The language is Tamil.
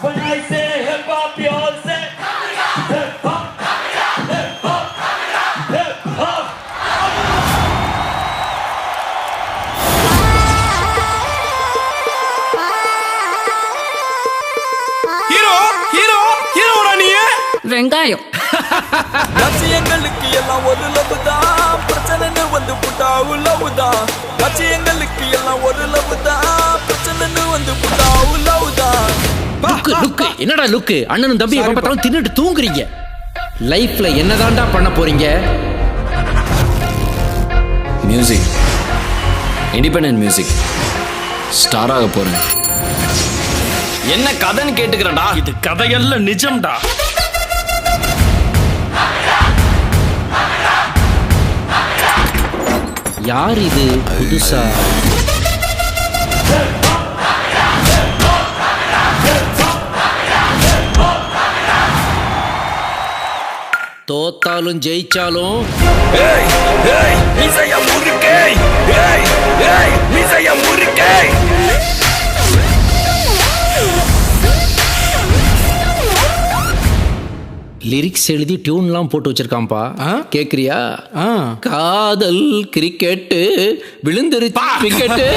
When I say hip hop, you all say hip hop, hip hop, hip hop. Hero hero ஹீரோடா நீ வெங்காயம். லட்சியங்களுக்கு எல்லாம் ஒரு லவ் தான், பிரச்சனைன்னு வந்து புட்டா லவ் தான். லட்சியங்களுக்கு எல்லாம் ஒரு லவ் தான், பிரச்சனைன்னு வந்து புட்டா லவ் தான். லுக்கு என்னடா லுக்கு? அண்ணனும் தம்பி எப்ப பார்த்தாலும் தின்னுட்டு தூங்குறீங்க. லைஃப்ல என்னதான்டா பண்ண போறீங்க? மியூசிக், இண்டிபெண்டன்ட் மியூசிக், ஸ்டார் ஆக போறேன். என்ன கதைன்னு கேட்டுக்கிறடா. இது கதையல்ல நிஜம்டா. யார் இது புதுசா? தோத்தாலும் ஜெயிச்சாலும் ஏய் ஏய் மீசைய முறுக்கே, ஏய் ஏய் மீசைய முறுக்கே. லிரிக்ஸ் எழுதி டியூன்லாம் போட்டு வச்சிருக்கான்பா. கேக்குறியா? காதல் கிரிக்கெட்டு விழுந்துருச்சு விக்கெட்டு.